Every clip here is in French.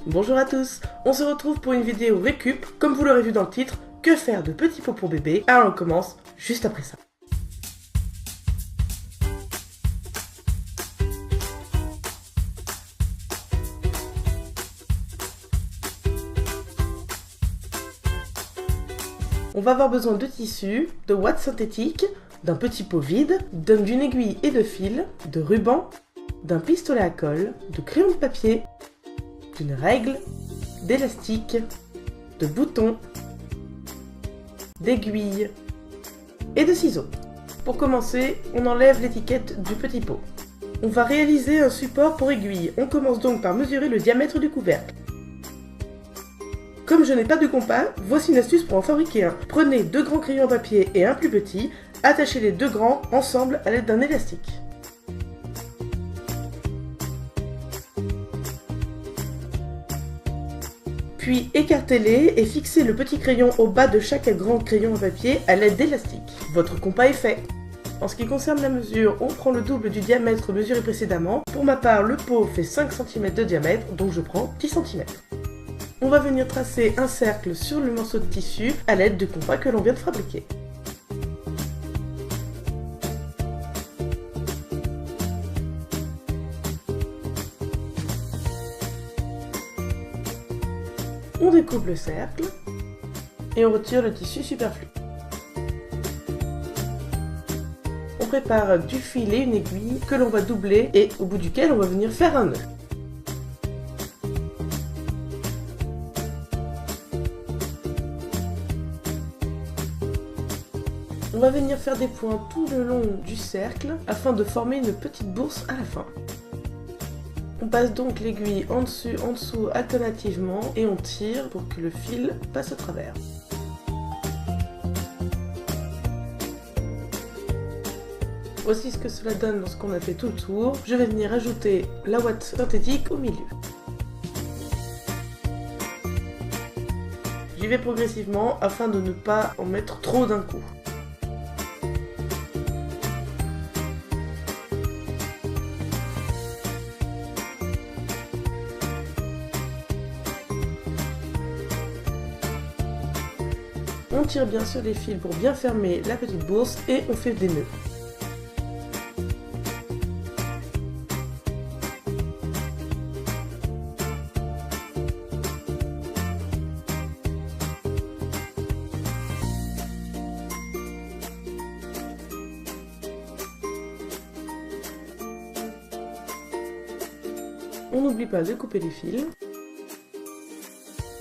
Bonjour à tous, on se retrouve pour une vidéo récup, comme vous l'aurez vu dans le titre, que faire de petits pots pour bébé. Alors on commence juste après ça. On va avoir besoin de tissu, de ouate synthétique, d'un petit pot vide, d'une aiguille et de fil, de ruban, d'un pistolet à colle, de crayon de papier, d'une règle, d'élastique, de boutons, d'aiguilles et de ciseaux. Pour commencer, on enlève l'étiquette du petit pot. On va réaliser un support pour aiguille. On commence donc par mesurer le diamètre du couvercle. Comme je n'ai pas de compas, voici une astuce pour en fabriquer un. Prenez 2 grands crayons à papier et un plus petit, attachez les 2 grands ensemble à l'aide d'un élastique. Puis écartez-les et fixez le petit crayon au bas de chaque grand crayon à papier à l'aide d'élastique. Votre compas est fait. En ce qui concerne la mesure, on prend le double du diamètre mesuré précédemment. Pour ma part, le pot fait 5 cm de diamètre, donc je prends 10 cm. On va venir tracer un cercle sur le morceau de tissu à l'aide du compas que l'on vient de fabriquer. On découpe le cercle et on retire le tissu superflu. On prépare du fil et une aiguille que l'on va doubler et au bout duquel on va venir faire un nœud. On va venir faire des points tout le long du cercle afin de former une petite bourse à la fin. On passe donc l'aiguille en dessous alternativement et on tire pour que le fil passe au travers. Voici ce que cela donne lorsqu'on a fait tout le tour. Je vais venir ajouter la ouate synthétique au milieu. J'y vais progressivement afin de ne pas en mettre trop d'un coup. On tire bien sur les fils pour bien fermer la petite bourse et on fait des nœuds. On n'oublie pas de couper les fils.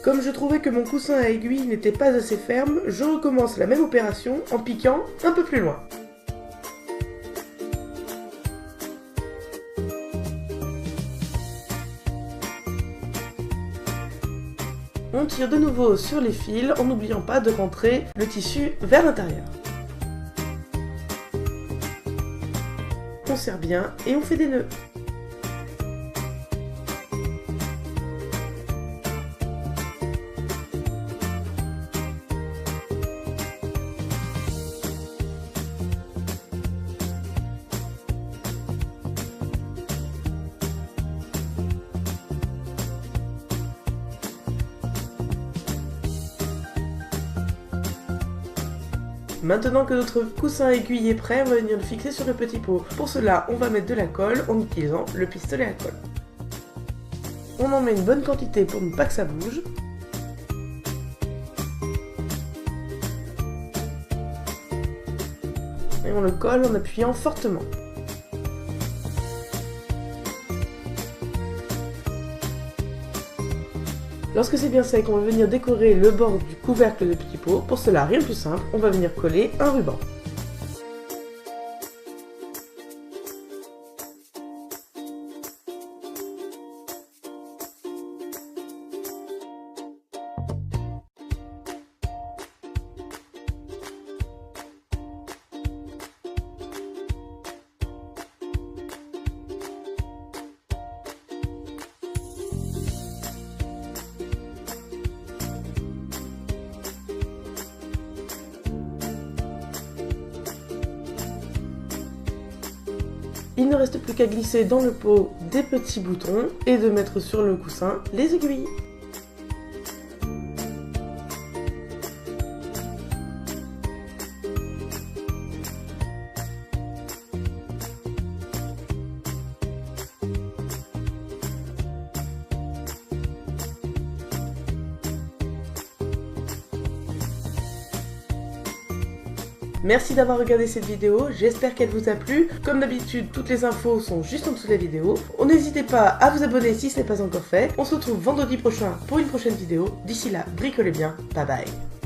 Comme je trouvais que mon coussin à aiguille n'était pas assez ferme, je recommence la même opération en piquant un peu plus loin. On tire de nouveau sur les fils en n'oubliant pas de rentrer le tissu vers l'intérieur. On serre bien et on fait des nœuds. Maintenant que notre coussin à aiguille est prêt, on va venir le fixer sur le petit pot. Pour cela, on va mettre de la colle en utilisant le pistolet à colle. On en met une bonne quantité pour ne pas que ça bouge. Et on le colle en appuyant fortement. Lorsque c'est bien sec, on va venir décorer le bord du couvercle de petit pot. Pour cela, rien de plus simple, on va venir coller un ruban. Il ne reste plus qu'à glisser dans le pot des petits boutons et de mettre sur le coussin les aiguilles. Merci d'avoir regardé cette vidéo, j'espère qu'elle vous a plu. Comme d'habitude, toutes les infos sont juste en dessous de la vidéo. N'hésitez pas à vous abonner si ce n'est pas encore fait. On se retrouve vendredi prochain pour une prochaine vidéo. D'ici là, bricolez bien, bye bye.